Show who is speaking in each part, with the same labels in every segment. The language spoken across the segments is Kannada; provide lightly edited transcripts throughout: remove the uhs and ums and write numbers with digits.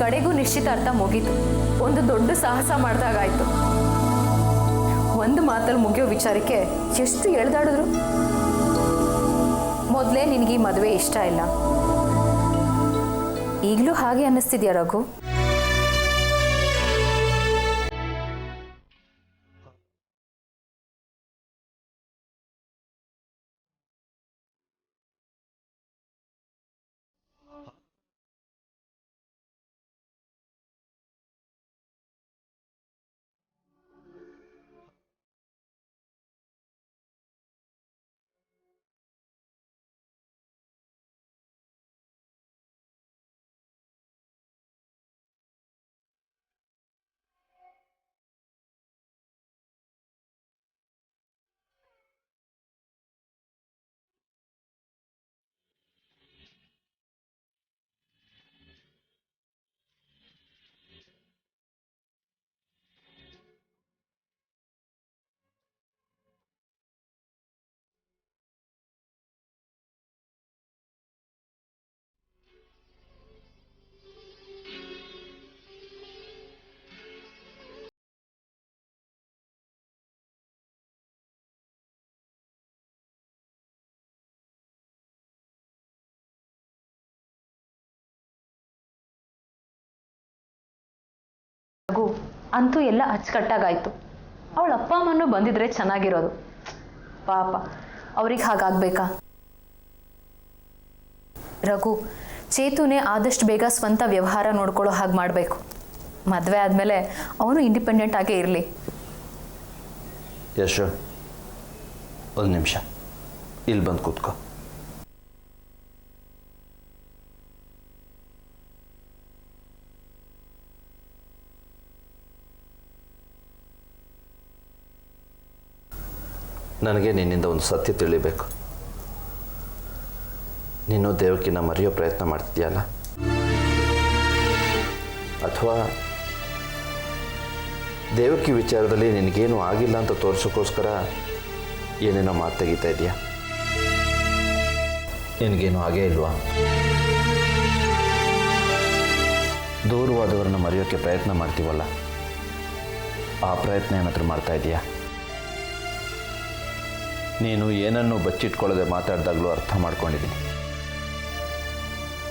Speaker 1: ಕಡೆಗೂ ನಿಶ್ಚಿತಾರ್ಥ ಮುಗೀತು. ಒಂದು ದೊಡ್ಡ ಸಾಹಸ ಮಾಡಿದಾಗಾಯ್ತು. ಒಂದು ಮಾತಲ್ಲಿ ಮುಗಿಯೋ ವಿಚಾರಕ್ಕೆ ಎಷ್ಟು ಎಳ್ದಾಡಿದ್ರು. ಮೊದಲೇ ನಿನಗೆ ಈ ಮದುವೆ ಇಷ್ಟ ಇಲ್ಲ, ಈಗಲೂ ಹಾಗೆ ಅನ್ನಿಸ್ತಿದ್ಯಾ ರಘು? ರಘು ಅಂತೂ ಎಲ್ಲ ಅಚ್ಚುಕಟ್ಟಾಗಾಯ್ತು. ಅವಳ ಅಪ್ಪ ಅಮ್ಮನೂ ಬಂದಿದ್ರೆ ಚೆನ್ನಾಗಿರೋದು. ಪಾಪ ಅವ್ರಿಗೆ ಹಾಗಾಗ್ಬೇಕಾ? ರಘು, ಚೇತುನೇ ಆದಷ್ಟು ಬೇಗ ಸ್ವಂತ ವ್ಯವಹಾರ ನೋಡ್ಕೊಳ್ಳೋ ಹಾಗೆ ಮಾಡಬೇಕು. ಮದುವೆ ಆದಮೇಲೆ ಅವನು ಇಂಡಿಪೆಂಡೆಂಟ್ ಆಗೇ ಇರಲಿ.
Speaker 2: ಯಶು, ಒಂದು ನಿಮಿಷ ಇಲ್ಲಿ ಬಂದು ಕೂತ್ಕೋ. ನನಗೆ ನಿನ್ನಿಂದ ಒಂದು ಸತ್ಯ ತಿಳಿಬೇಕು. ನೀನು ದೇವಕಿನ ಮರೆಯೋ ಪ್ರಯತ್ನ ಮಾಡ್ತಿದ್ಯಲ್ಲ, ಅಥವಾ ದೇವಕಿ ವಿಚಾರದಲ್ಲಿ ನಿನಗೇನು ಆಗಿಲ್ಲ ಅಂತ ತೋರಿಸೋಕ್ಕೋಸ್ಕರ ಏನೇನೋ ಮಾತು ತೆಗಿತಾ ಇದೆಯಾ? ನಿನಗೇನು ಆಗೇ ಇಲ್ವಾ? ದೂರವಾದವರನ್ನ ಮರೆಯೋಕ್ಕೆ ಪ್ರಯತ್ನ ಮಾಡ್ತೀವಲ್ಲ, ಆ ಪ್ರಯತ್ನ ಏನಾದರೂ ಮಾಡ್ತಾ ಇದೆಯಾ? ನೀನು ಏನನ್ನೂ ಬಚ್ಚಿಟ್ಕೊಳ್ಳದೆ ಮಾತಾಡಿದಾಗಲೂ ಅರ್ಥ ಮಾಡ್ಕೊಂಡಿದ್ದೀನಿ,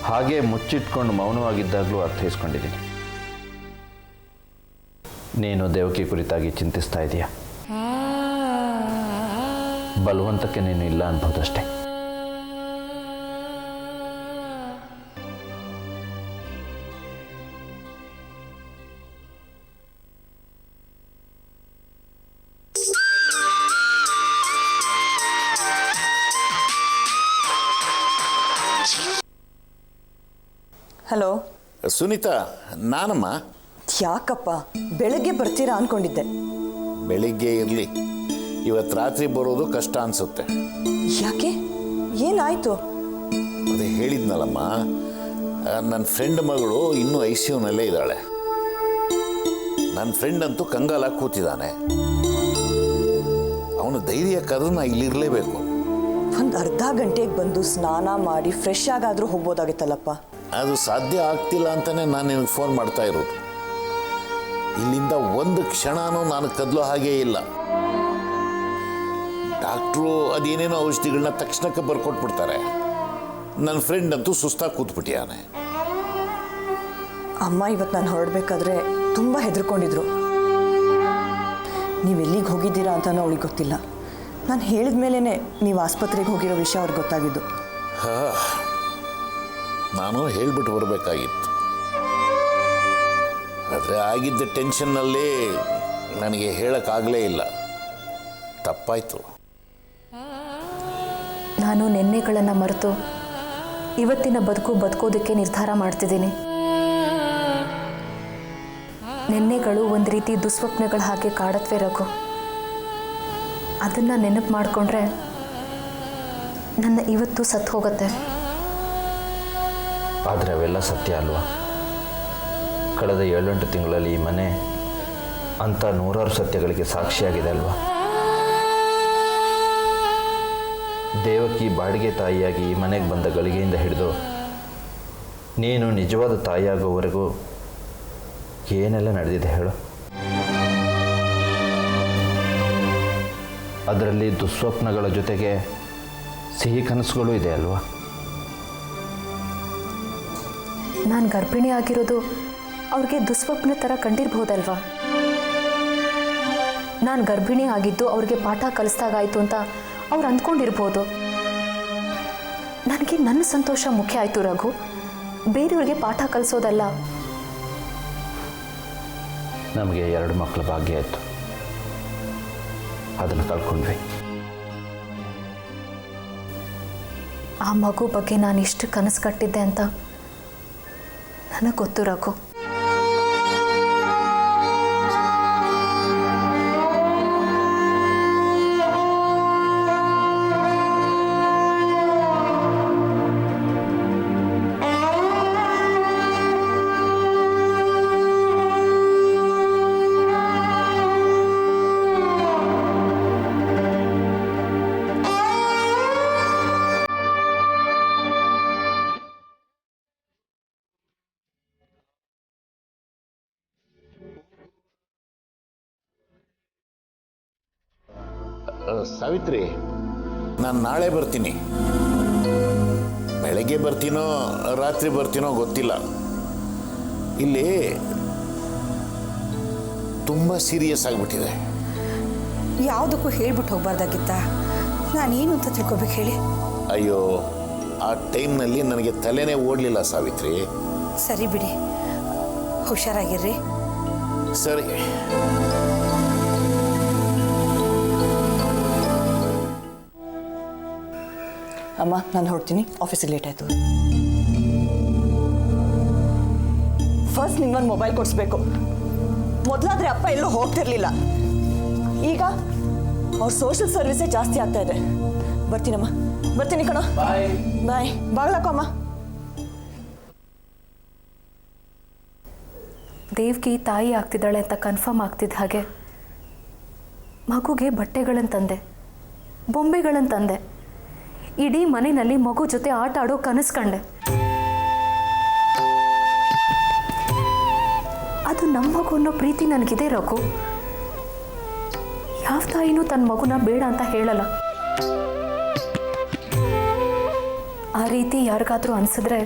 Speaker 2: ಹಾಗೆ ಮುಚ್ಚಿಟ್ಕೊಂಡು ಮೌನವಾಗಿದ್ದಾಗಲೂ ಅರ್ಥೈಸ್ಕೊಂಡಿದ್ದೀನಿ. ನೀನು ದೇವಕಿ ಕುರಿತಾಗಿ ಚಿಂತಿಸ್ತಾ ಇದೆಯಾ? ಬಲವಂತಕ್ಕೆ ನೀನು ಇಲ್ಲ ಅನ್ಬೋದಷ್ಟೇ.
Speaker 3: ಹಲೋ
Speaker 4: ಸುನೀತಾ, ನಾನಮ್ಮ.
Speaker 3: ಯಾಕಪ್ಪ ಬೆಳಗ್ಗೆ ಬರ್ತೀರಾ ಅಂದ್ಕೊಂಡಿದ್ದೆ.
Speaker 4: ಬೆಳಿಗ್ಗೆ ಇರಲಿ, ಇವತ್ತು ರಾತ್ರಿ ಬರೋದು ಕಷ್ಟ ಅನಿಸುತ್ತೆ.
Speaker 3: ಯಾಕೆ, ಏನಾಯಿತು?
Speaker 4: ಅದೇ ಹೇಳಿದ್ನಲ್ಲಮ್ಮ, ನನ್ನ ಫ್ರೆಂಡ್ ಮಗಳು ಇನ್ನೂ ICUನಲ್ಲೇ ಇದ್ದಾಳೆ. ನನ್ನ ಫ್ರೆಂಡ್ ಅಂತೂ ಕಂಗಾಲಾಗಿ ಕೂತಿದ್ದಾನೆ. ಅವನು ಧೈರ್ಯಕ್ಕಾದ್ರೂ ನಾ ಇಲ್ಲಿರಲೇಬೇಕು.
Speaker 3: ಒಂದು ಅರ್ಧ ಗಂಟೆಗೆ ಬಂದು ಸ್ನಾನ ಮಾಡಿ ಫ್ರೆಶ್ ಆಗಾದರೂ ಹೋಗ್ಬೋದಾಗಿತ್ತಲ್ಲಪ್ಪ.
Speaker 4: ಅದು ಸಾಧ್ಯ ಆಗ್ತಿಲ್ಲ ಅಂತಲೇ ನಾನು ನಿನಗೆ ಫೋನ್ ಮಾಡ್ತಾ ಇರೋದು. ಇಲ್ಲಿಂದ ಒಂದು ಕ್ಷಣನೂ ನಾನು ಕದಲೋ ಹಾಗೇ ಇಲ್ಲ. ಡಾಕ್ಟ್ರು ಅದೇನೇನೋ ಔಷಧಿಗಳನ್ನ ತಕ್ಷಣಕ್ಕೆ ಬರ್ಕೊಟ್ಬಿಡ್ತಾರೆ. ನನ್ನ ಫ್ರೆಂಡ್ ಅಂತೂ ಸುಸ್ತಾಗಿ ಕೂತ್ಬಿಟ್ಟಿಯಾನೆ.
Speaker 3: ಅಮ್ಮ ಇವತ್ತು ನಾನು ಹೊರಡಬೇಕಾದ್ರೆ ತುಂಬ ಹೆದರ್ಕೊಂಡಿದ್ರು. ನೀವು ಎಲ್ಲಿಗೆ ಹೋಗಿದ್ದೀರಾ ಅಂತಲೂ ಅವಳಿಗೆ ಗೊತ್ತಿಲ್ಲ. ನಾನು ಹೇಳಿದ ಮೇಲೇ ನೀವು ಆಸ್ಪತ್ರೆಗೆ ಹೋಗಿರೋ ವಿಷಯ ಅವ್ರಿಗೆ ಗೊತ್ತಾಗಿದ್ದು.
Speaker 4: ನಾನು ಹೇಳಿಬಿಟ್ಟು ಬರಬೇಕಾಗಿತ್ತು, ಆದರೆ ಆಗಿದ್ದ ಟೆನ್ಷನ್ನಲ್ಲಿ ನನಗೆ ಹೇಳೋಕ್ಕಾಗಲೇ ಇಲ್ಲ. ತಪ್ಪಾಯಿತು.
Speaker 1: ನಾನು ನೆನ್ನೆಗಳನ್ನು ಮರೆತು ಇವತ್ತಿನ ಬದುಕೋದಕ್ಕೆ ನಿರ್ಧಾರ ಮಾಡ್ತಿದ್ದೀನಿ. ನೆನ್ನೆಗಳು ಒಂದು ರೀತಿ ದುಸ್ವಪ್ನಗಳ ಹಾಗೆ ಕಾಡತ್ವೆ ರಘು. ಅದನ್ನು ನೆನಪು ಮಾಡಿಕೊಂಡ್ರೆ ನನ್ನ ಇವತ್ತು ಸತ್ತು ಹೋಗುತ್ತೆ.
Speaker 2: ಆದರೆ ಅವೆಲ್ಲ ಸತ್ಯ ಅಲ್ವಾ? ಕಳೆದ 7-8 ತಿಂಗಳಲ್ಲಿ ಈ ಮನೆ ಅಂಥ ನೂರಾರು ಸತ್ಯಗಳಿಗೆ ಸಾಕ್ಷಿಯಾಗಿದೆ ಅಲ್ವಾ? ದೇವಕಿ ಬಾಡಿಗೆ ತಾಯಿಯಾಗಿ ಈ ಮನೆಗೆ ಬಂದ ಗಳಿಗೆಯಿಂದ ಹಿಡಿದು ನೀನು ನಿಜವಾದ ತಾಯಿಯಾಗುವವರೆಗೂ ಏನೆಲ್ಲ ನಡೆದಿದೆ ಹೇಳು. ಅದರಲ್ಲಿ ದುಸ್ವಪ್ನಗಳ ಜೊತೆಗೆ ಸಿಹಿ ಕನಸುಗಳು ಇದೆ ಅಲ್ವಾ?
Speaker 1: ನಾನು ಗರ್ಭಿಣಿ ಆಗಿರೋದು ಅವ್ರಿಗೆ ದುಸ್ವಪ್ನ ಥರ ಕಂಡಿರ್ಬೋದಲ್ವಾ? ನಾನು ಗರ್ಭಿಣಿ ಆಗಿದ್ದು ಅವ್ರಿಗೆ ಪಾಠ ಕಲಿಸ್ದಾಗಾಯ್ತು ಅಂತ ಅವ್ರು ಅಂದ್ಕೊಂಡಿರ್ಬೋದು. ನನಗೆ ನನ್ನ ಸಂತೋಷ ಮುಖ್ಯ ಆಯಿತು ರಘು, ಬೇರೆಯವ್ರಿಗೆ ಪಾಠ ಕಲಿಸೋದಲ್ಲ.
Speaker 2: ನಮಗೆ 2 ಮಕ್ಕಳ ಭಾಗ್ಯ ಆಯಿತು, ಅದನ್ನು ಕಳ್ಕೊಂಡ್ವಿ.
Speaker 1: ಆ ಮಗು ಬಗ್ಗೆ ನಾನು ಇಷ್ಟು ಕನಸು ಕಟ್ಟಿದ್ದೆ ಅಂತ ನನಗೆ ಗೊತ್ತು ರಘು.
Speaker 4: ಸಾವಿತ್ರಿ, ನಾನು ನಾಳೆ ಬರ್ತೀನಿ. ಬೆಳಗ್ಗೆ ಬರ್ತೀನೋ ರಾತ್ರಿ ಬರ್ತೀನೋ ಗೊತ್ತಿಲ್ಲ. ಇಲ್ಲಿ ತುಂಬ ಸೀರಿಯಸ್ ಆಗಿಬಿಟ್ಟಿದೆ.
Speaker 5: ಯಾವುದಕ್ಕೂ ಹೇಳ್ಬಿಟ್ಟು ಹೋಗ್ಬಾರ್ದಾಗಿತ್ತ? ನಾನೇನು ಅಂತ ತಿಳ್ಕೊಬೇಕು ಹೇಳಿ?
Speaker 4: ಅಯ್ಯೋ, ಆ ಟೈಮ್ನಲ್ಲಿ ನನಗೆ ತಲೆನೇ ಓಡಲಿಲ್ಲ ಸಾವಿತ್ರಿ.
Speaker 5: ಸರಿ ಬಿಡಿ, ಹುಷಾರಾಗಿರ್ರಿ.
Speaker 4: ಸರಿ.
Speaker 3: ಅಮ್ಮ, ನಾನು ಹೊರಡ್ತೀನಿ, ಆಫೀಸಿಗೆ ಲೇಟ್ ಆಯಿತು. ಫಸ್ಟ್ ನಿಂಗೊಂದು ಮೊಬೈಲ್ ಕೊಡಿಸ್ಬೇಕು. ಮೊದಲಾದರೆ ಅಪ್ಪ ಎಲ್ಲೂ ಹೋಗ್ತಿರ್ಲಿಲ್ಲ, ಈಗ ಅವ್ರ ಸೋಷಿಯಲ್ ಸರ್ವಿಸೇ ಜಾಸ್ತಿ ಆಗ್ತಾ ಇದೆ. ಬರ್ತೀನಮ್ಮ, ಬರ್ತೀನಿ ಕಣ. ಬಾಯ್ ಬಾಯ್. ಬಾಗ್ಲಾಕಮ್ಮ.
Speaker 1: ದೇವ್ಗಿ ತಾಯಿ ಆಗ್ತಿದ್ದಾಳೆ ಅಂತ ಕನ್ಫರ್ಮ್ ಆಗ್ತಿದ್ದ ಹಾಗೆ ಮಗುಗೆ ಬಟ್ಟೆಗಳನ್ನು ತಂದೆ, ಬೊಂಬೆಗಳನ್ನು ತಂದೆ. ಇಡೀ ಮನೆಯಲ್ಲಿ ಮಗು ಜೊತೆ ಆಟ ಆಡೋ ಕನಸು ಕಂಡೆ. ಅದು ನಮ್ಮ ಮಗು ಅನ್ನೋ ಪ್ರೀತಿ ನನಗಿದೆ ರಘು. ಯಾವ ತಾಯಿನೂ ತನ್ನ ಮಗುನ ಬೇಡ ಅಂತ ಹೇಳಲ್ಲ. ಆ ರೀತಿ ಯಾರಿಗಾದ್ರೂ ಅನಿಸಿದ್ರೆ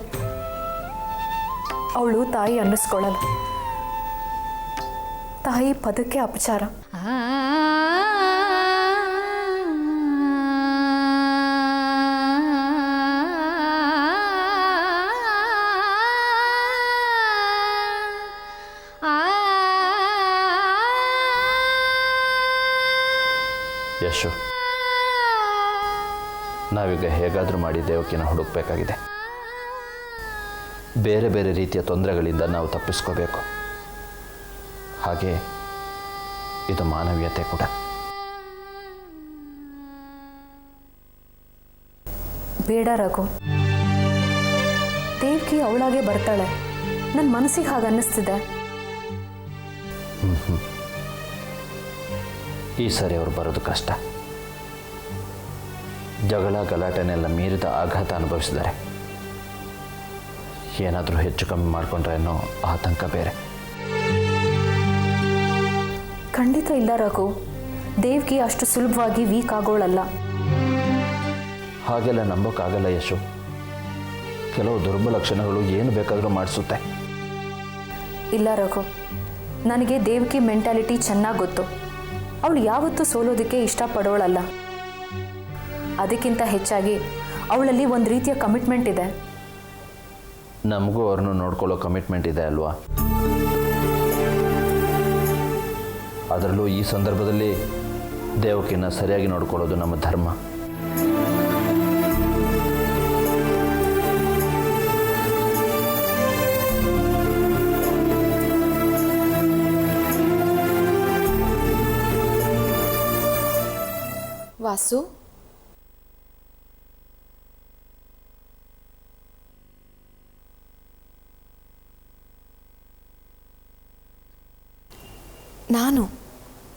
Speaker 1: ಅವಳು ತಾಯಿ ಅನ್ನಿಸ್ಕೊಳ್ಳಲ್ಲ. ತಾಯಿ ಪದಕ್ಕೆ ಅಪಚಾರ.
Speaker 2: ಯಶು, ನಾವೀಗ ಹೇಗಾದರೂ ಮಾಡಿ ದೇವಕಿನ ಹುಡುಕಬೇಕಾಗಿದೆ. ಬೇರೆ ಬೇರೆ ರೀತಿಯ ತೊಂದರೆಗಳಿಂದ ನಾವು ತಪ್ಪಿಸ್ಕೋಬೇಕು. ಹಾಗೆ ಇದು ಮಾನವೀಯತೆ ಕೂಡ.
Speaker 1: ಬೇಡ ರಘು, ದೇವ್ಕಿ ಅವಳಾಗೆ ಬರ್ತಾಳೆ. ನನ್ನ ಮನಸ್ಸಿಗೆ ಹಾಗೆ ಅನ್ನಿಸ್ತಿದೆ.
Speaker 2: ಈ ಸರಿ ಅವ್ರು ಬರೋದು ಕಷ್ಟ. ಜಗಳ ಗಲಾಟೆನೆಲ್ಲ ಮೀರಿದ ಆಘಾತ ಅನುಭವಿಸಿದ್ದಾರೆ. ಏನಾದರೂ ಹೆಚ್ಚು ಕಮ್ಮಿ ಮಾಡಿಕೊಂಡ್ರೆ ಅನ್ನೋ ಆತಂಕ ಬೇರೆ.
Speaker 1: ಖಂಡಿತ ಇಲ್ಲ ರಘು, ದೇವ್ಕಿ ಅಷ್ಟು ಸುಲಭವಾಗಿ ವೀಕ್ ಆಗೋಳಲ್ಲ.
Speaker 2: ಹಾಗೆಲ್ಲ ನಂಬೋಕ್ಕಾಗಲ್ಲ ಯಶು. ಕೆಲವು ದುರ್ಬಲ ಲಕ್ಷಣಗಳು ಏನು ಬೇಕಾದರೂ ಮಾಡಿಸುತ್ತೆ.
Speaker 1: ಇಲ್ಲ ರಘು, ನನಗೆ ದೇವ್ಕಿ ಮೆಂಟಾಲಿಟಿ ಚೆನ್ನಾಗಿ ಗೊತ್ತು. ಅವಳು ಯಾವತ್ತೂ ಸೋಲೋದಕ್ಕೆ ಇಷ್ಟಪಡೋಳಲ್ಲ. ಅದಕ್ಕಿಂತ ಹೆಚ್ಚಾಗಿ ಅವಳಲ್ಲಿ ಒಂದು ರೀತಿಯ ಕಮಿಟ್ಮೆಂಟ್ ಇದೆ.
Speaker 2: ನಮಗೂ ಅವ್ರನ್ನು ನೋಡ್ಕೊಳ್ಳೋ ಕಮಿಟ್ಮೆಂಟ್ ಇದೆ ಅಲ್ವಾ? ಅದರಲ್ಲೂ ಈ ಸಂದರ್ಭದಲ್ಲಿ ದೇವಕಿನ ಸರಿಯಾಗಿ ನೋಡ್ಕೊಳ್ಳೋದು ನಮ್ಮ ಧರ್ಮ.
Speaker 6: ವಾಸು, ನಾನು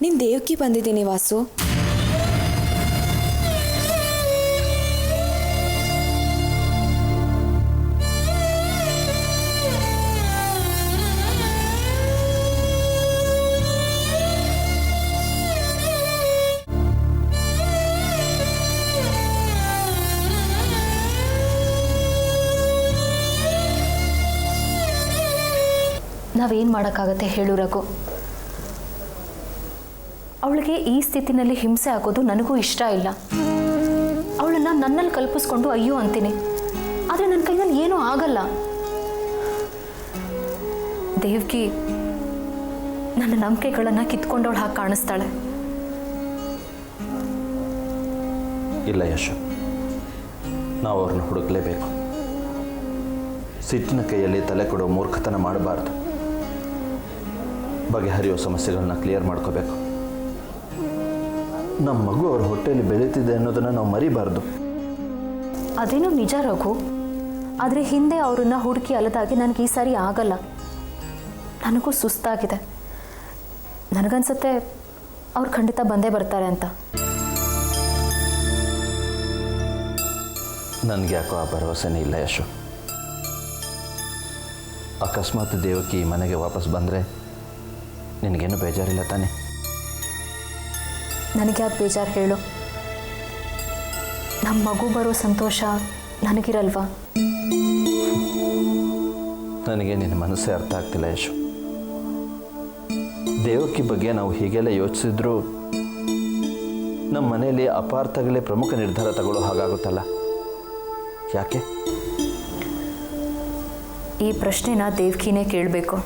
Speaker 6: ನಿನ್ನ ದೇವಕಿ ಬಂದಿದ್ದೀನಿ ವಾಸು.
Speaker 1: ನಾವೇನು ಮಾಡೋಕ್ಕಾಗತ್ತೆ ಹೇಳು ರಘು. ಅವಳಿಗೆ ಈ ಸ್ಥಿತಿನಲ್ಲಿ ಹಿಂಸೆ ಆಗೋದು ನನಗೂ ಇಷ್ಟ ಇಲ್ಲ. ಅವಳನ್ನು ನನ್ನಲ್ಲಿ ಕಲ್ಪಿಸ್ಕೊಂಡು ಅಯ್ಯೋ ಅಂತೀನಿ, ಆದರೆ ನನ್ನ ಕೈಯಲ್ಲಿ ಏನೂ ಆಗಲ್ಲ. ದೇವ್ಗಿ ನನ್ನ ನಂಬಿಕೆಗಳನ್ನು ಕಿತ್ಕೊಂಡವಳು ಹಾಗೆ ಕಾಣಿಸ್ತಾಳೆ.
Speaker 2: ಇಲ್ಲ ಯಶು, ನಾವು ಅವ್ರನ್ನ ಹುಡುಕಲೇಬೇಕು. ಸಿಟ್ಟಿನ ಕೈಯಲ್ಲಿ ತಲೆ ಕೊಡೋ ಮೂರ್ಖತನ ಮಾಡಬಾರ್ದು. ಬಗೆಹರಿಯೋ ಸಮಸ್ಯೆಗಳನ್ನ ಕ್ಲಿಯರ್ ಮಾಡ್ಕೋಬೇಕು. ನಮ್ಮ ಮಗು ಅವ್ರ ಹೊಟ್ಟೆಯಲ್ಲಿ ಬೆಳೀತಿದೆ ಅನ್ನೋದನ್ನು ನಾವು ಮರಿಬಾರ್ದು.
Speaker 1: ಅದೇನೋ ನಿಜ ರಘು, ಆದರೆ ಹಿಂದೆ ಅವರನ್ನು ಹುಡುಕಿ ಅಲದಾಗಿ ನನಗೆ ಈ ಸಾರಿ ಆಗಲ್ಲ. ನನಗೂ ಸುಸ್ತಾಗಿದೆ. ನನಗನ್ಸುತ್ತೆ ಅವ್ರು ಖಂಡಿತ ಬಂದೇ ಬರ್ತಾರೆ ಅಂತ.
Speaker 2: ನನಗೆ ಯಾಕೋ ಆ ಭರವಸೆನೇ ಇಲ್ಲ ಯಶು. ಅಕಸ್ಮಾತ್ ದೇವಕಿ ಈ ಮನೆಗೆ ವಾಪಸ್ ಬಂದರೆ ನಿನಗೇನು ಬೇಜಾರಿಲ್ಲ ತಾನೆ?
Speaker 1: ನನಗೆ ಯಾಕೆ ಬೇಜಾರು ಹೇಳು? ನಮ್ಮ ಮಗು ಬರೋ ಸಂತೋಷ ನನಗಿರಲ್ವಾ?
Speaker 2: ನನಗೆ ನಿನ್ನ ಮನಸ್ಸೇ ಅರ್ಥ ಆಗ್ತಿಲ್ಲ ಯಶು. ದೇವಕಿ ಬಗ್ಗೆ ನಾವು ಹೀಗೆಲ್ಲ ಯೋಚಿಸಿದ್ರು ನಮ್ಮ ಮನೆಯಲ್ಲಿ ಅಪಾರ್ಥಗಳೇ ಪ್ರಮುಖ ನಿರ್ಧಾರ ತಗೊಳ್ಳೋ ಹಾಗಾಗುತ್ತಲ್ಲ, ಯಾಕೆ?
Speaker 1: ಈ ಪ್ರಶ್ನೆನ ದೇವ್ಕಿನೇ ಕೇಳಬೇಕು.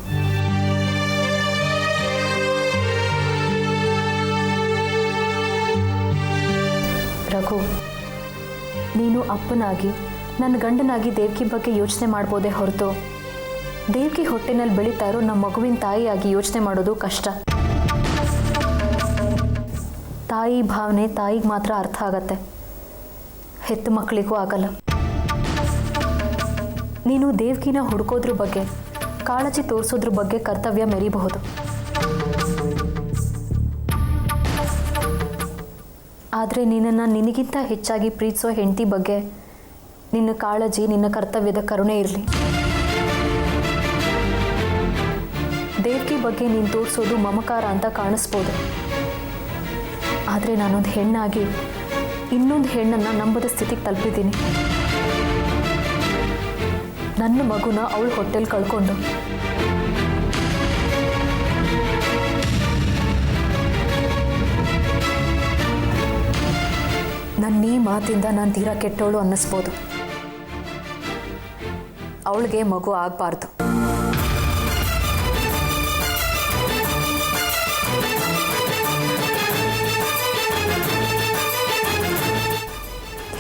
Speaker 1: ರಘು, ನೀನು ಅಪ್ಪನಾಗಿ ನನ್ನ ಗಂಡನಾಗಿ ದೇವ್ಕಿ ಬಗ್ಗೆ ಯೋಚನೆ ಮಾಡ್ಬೋದೇ ಹೊರತು ದೇವ್ಕಿ ಹೊಟ್ಟೆನಲ್ಲಿ ಬೆಳೀತಾ ಇರೋ ನಮ್ಮ ಮಗುವಿನ ತಾಯಿಯಾಗಿ ಯೋಚನೆ ಮಾಡೋದು ಕಷ್ಟ. ತಾಯಿ ಭಾವನೆ ತಾಯಿಗೆ ಮಾತ್ರ ಅರ್ಥ ಆಗತ್ತೆ, ಹೆತ್ತು ಮಕ್ಕಳಿಗೂ ಆಗಲ್ಲ. ನೀನು ದೇವ್ಕಿನ ಹುಡುಕೋದ್ರ ಬಗ್ಗೆ, ಕಾಳಜಿ ತೋರಿಸೋದ್ರ ಬಗ್ಗೆ ಕರ್ತವ್ಯ ಮೆರಿಬಹುದು. ಆದರೆ ನಿನ್ನನ್ನು ನಿನಗಿಂತ ಹೆಚ್ಚಾಗಿ ಪ್ರೀತಿಸೋ ಹೆಂಡತಿ ಬಗ್ಗೆ ನಿನ್ನ ಕಾಳಜಿ, ನಿನ್ನ ಕರ್ತವ್ಯದ ಕರುಣೆ ಇರಲಿ. ದೇವ್ಕಿ ಬಗ್ಗೆ ನೀನು ತೋರಿಸೋದು ಮಮಕಾರ ಅಂತ ಕಾಣಿಸ್ಬೋದು. ಆದರೆ ನಾನೊಂದು ಹೆಣ್ಣಾಗಿ ಇನ್ನೊಂದು ಹೆಣ್ಣನ್ನು ನಂಬದ ಸ್ಥಿತಿಗೆ ತಲುಪಿದ್ದೀನಿ. ನನ್ನ ಮಗುನ ಅವಳ ಹೊಟ್ಟೆಲಿ ಕಳ್ಕೊಂಡು ನನ್ನ ಈ ಮಾತಿಂದ ನಾನು ತೀರಾ ಕೆಟ್ಟವಳು ಅನ್ನಿಸ್ಬೋದು. ಅವಳಿಗೆ ಮಗು ಆಗಬಾರ್ದು.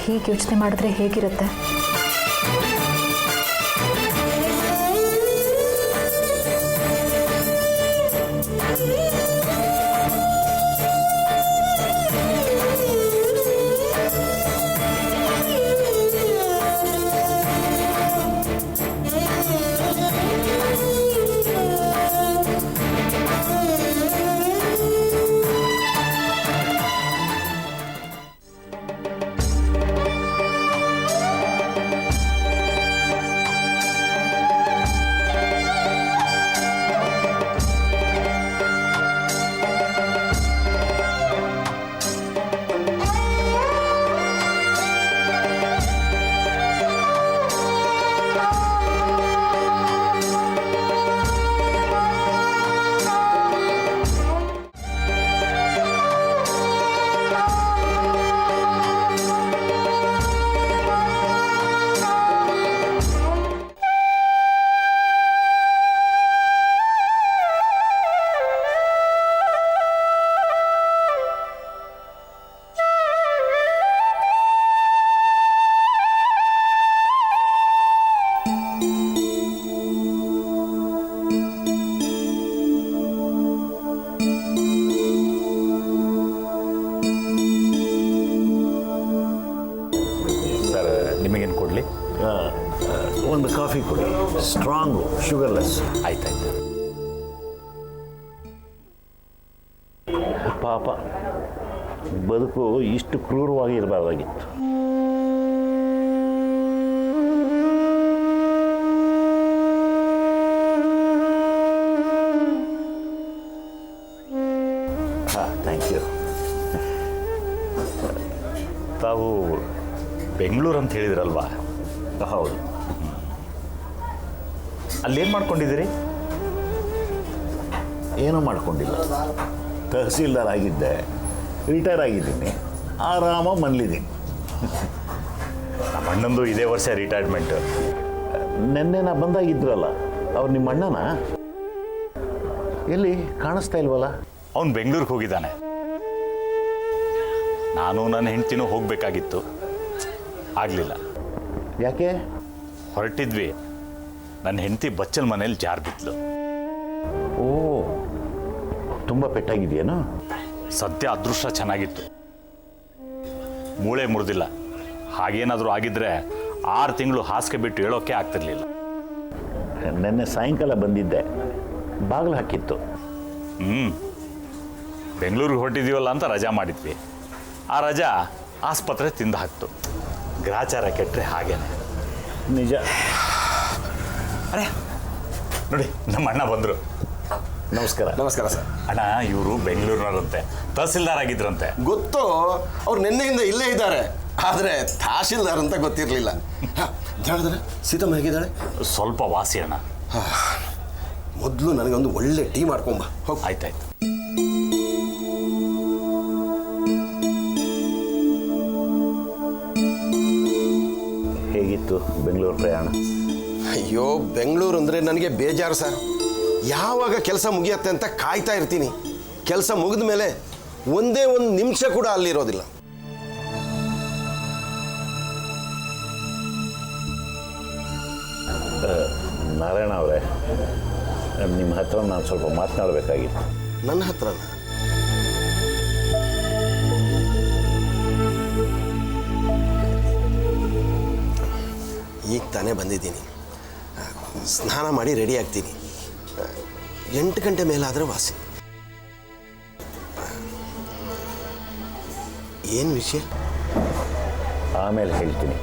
Speaker 1: ಹೀಗೆ ಯೋಚನೆ ಮಾಡಿದ್ರೆ ಹೇಗಿರುತ್ತೆ?
Speaker 7: ನಿಮಗೇನು ಕೊಡಲಿ?
Speaker 4: ಒಂದು ಕಾಫಿ ಕೊಡಿ, ಸ್ಟ್ರಾಂಗು, ಶುಗರ್ಲೆಸ್.
Speaker 7: ಆಯ್ತಾಯ್ತು.
Speaker 4: ಪಾಪ, ಬದುಕು ಇಷ್ಟು ಕ್ರೂರವಾಗಿ ಇರಬಾರ್ದಾಗಿತ್ತು.
Speaker 7: Thank you. ತಾವು ಬೆಂಗಳೂರು ಅಂತ ಹೇಳಿದ್ರಲ್ವಾ?
Speaker 4: ಹೌದು.
Speaker 7: ಅಲ್ಲೇನು ಮಾಡ್ಕೊಂಡಿದ್ದೀರಿ?
Speaker 4: ಏನೂ ಮಾಡ್ಕೊಂಡಿಲ್ಲ. ತಹಸೀಲ್ದಾರ್ ಆಗಿದ್ದೆ, ರಿಟೈರ್ ಆಗಿದ್ದೀನಿ, ಆರಾಮ ಮನ್ಲಿದ್ದೀನಿ.
Speaker 7: ನಮ್ಮ ಅಣ್ಣಂದು ಇದೇ ವರ್ಷ ರಿಟೈರ್ಮೆಂಟ್.
Speaker 4: ನೆನ್ನೆ ನಾ ಬಂದಾಗಿದ್ರಲ್ಲ, ಅವ್ರು ನಿಮ್ಮ ಅಣ್ಣನ? ಎಲ್ಲಿ ಕಾಣಿಸ್ತಾ ಇಲ್ವಲ್ಲ?
Speaker 7: ಅವನು ಬೆಂಗಳೂರಿಗೆ ಹೋಗಿದ್ದಾನೆ. ನಾನು ನನ್ನ ಹೆಂಡ್ತಿನೂ ಹೋಗಬೇಕಾಗಿತ್ತು, ಆಗಲಿಲ್ಲ.
Speaker 4: ಯಾಕೆ?
Speaker 7: ಹೊರಟಿದ್ವಿ, ನನ್ನ ಹೆಂಡತಿ ಬಚ್ಚಲ್ ಮನೇಲಿ ಜಾರ್ ಬಿದ್ಲು.
Speaker 4: ಓ, ತುಂಬ ಪೆಟ್ಟಾಗಿದೆಯೇನೋ?
Speaker 7: ಸದ್ಯ ಅದೃಷ್ಟ ಚೆನ್ನಾಗಿತ್ತು, ಮೂಳೆ ಮುರಿದಿಲ್ಲ. ಹಾಗೇನಾದರೂ ಆಗಿದ್ರೆ 6 ತಿಂಗಳು ಹಾಸಿಗೆ ಬಿಟ್ಟು ಹೇಳೋಕೆ ಆಗ್ತಿರ್ಲಿಲ್ಲ.
Speaker 4: ನೆನ್ನೆ ಸಾಯಂಕಾಲ ಬಂದಿದ್ದೆ, ಬಾಗಿಲು ಹಾಕಿತ್ತು.
Speaker 7: ಬೆಂಗಳೂರಿಗೆ ಹೊರಟಿದ್ದೀವಲ್ಲ ಅಂತ ರಜಾ ಮಾಡಿದ್ವಿ. ಆ ರಜಾ ಆಸ್ಪತ್ರೆ ತಿಂದು ಹಾಕ್ತು. ಗ್ರಾಚಾರ ಕೆಟ್ಟರೆ ಹಾಗೇನೆ.
Speaker 4: ನಿಜ.
Speaker 7: ಅರೆ ನೋಡಿ, ನಮ್ಮ ಅಣ್ಣ ಬಂದರು.
Speaker 4: ನಮಸ್ಕಾರ.
Speaker 8: ನಮಸ್ಕಾರ ಸರ್.
Speaker 7: ಅಣ್ಣ, ಇವರು ಬೆಂಗಳೂರಿನವರಂತೆ, ತಹಸೀಲ್ದಾರ್ ಆಗಿದ್ರಂತೆ.
Speaker 8: ಗೊತ್ತು, ಅವ್ರು ನಿನ್ನೆಯಿಂದ ಇಲ್ಲೇ ಇದ್ದಾರೆ, ಆದರೆ ತಹಶೀಲ್ದಾರ್ ಅಂತ ಗೊತ್ತಿರಲಿಲ್ಲ. ಹೇಳಿದ್ರೆ ಸೀತಮ್ಮ ಹೇಗಿದ್ದಾಳೆ?
Speaker 7: ಸ್ವಲ್ಪ ವಾಸಿ ಅಣ್ಣ.
Speaker 8: ಮೊದಲು ನನಗೊಂದು ಒಳ್ಳೆ ಟೀ ಮಾಡ್ಕೊಂಬ. ಹೋಗಿ.
Speaker 7: ಆಯ್ತಾಯ್ತು.
Speaker 4: ಹೇಗಿತ್ತು ಬೆಂಗಳೂರು ಪ್ರಯಾಣ?
Speaker 8: ಅಯ್ಯೋ, ಬೆಂಗಳೂರು ಅಂದರೆ ನನಗೆ ಬೇಜಾರು ಸರ್. ಯಾವಾಗ ಕೆಲಸ ಮುಗಿಯತ್ತೆ ಅಂತ ಕಾಯ್ತಾ ಇರ್ತೀನಿ. ಕೆಲಸ ಮುಗಿದ ಮೇಲೆ ಒಂದೇ ಒಂದು ನಿಮಿಷ ಕೂಡ ಅಲ್ಲಿರೋದಿಲ್ಲ.
Speaker 4: ನಾರಾಯಣ ಅವರೇ, ನಿಮ್ಮ ಹತ್ರ ನಾನು ಸ್ವಲ್ಪ ಮಾತನಾಡಬೇಕಾಗಿತ್ತು.
Speaker 8: ನನ್ನ ಹತ್ರನ? ಈಗ ತಾನೇ ಬಂದಿದ್ದೀನಿ, ಸ್ನಾನ ಮಾಡಿ ರೆಡಿ ಆಗ್ತೀನಿ. 8 ಗಂಟೆ ಮೇಲಾದರೆ ವಾಸಿ. ಏನು ವಿಷಯ?
Speaker 4: ಆಮೇಲೆ ಹೇಳ್ತೀನಿ.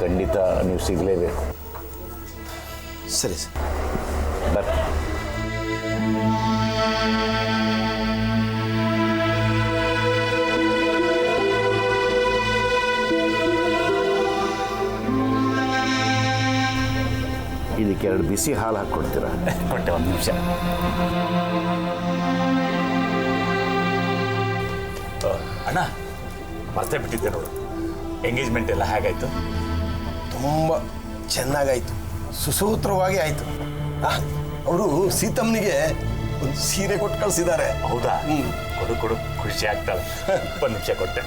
Speaker 4: ಖಂಡಿತ ನೀವು ಸಿಗಲೇಬೇಕು.
Speaker 8: ಸರಿ ಸರ್.
Speaker 4: ಬರ್. ಇದಕ್ಕೆ 2 ಬಿಸಿ ಹಾಲು ಹಾಕ್ಕೊಡ್ತೀರಾ?
Speaker 7: ಕೊಟ್ಟೆ, ಒಂದು ನಿಮಿಷ. ಅಣ್ಣ, ಮರ್ತೇ ಬಿಟ್ಟಿದ್ದೆ ನೋಡು. ಎಂಗೇಜ್ಮೆಂಟ್ ಎಲ್ಲ ಹೇಗಾಯ್ತು?
Speaker 8: ತುಂಬ ಚೆನ್ನಾಗಾಯಿತು, ಸುಸೂತ್ರವಾಗಿ ಆಯಿತು. ಅವರು ಸೀತಮ್ಮನಿಗೆ ಒಂದು ಸೀರೆ ಕೊಟ್ಟು ಕಳಿಸಿದ್ದಾರೆ.
Speaker 7: ಹೌದಾ? ಕೊಡು ಕೊಡು, ಖುಷಿ ಆಗ್ತಾಳೆ. 1 ನಿಮಿಷ ಕೊಟ್ಟೆ.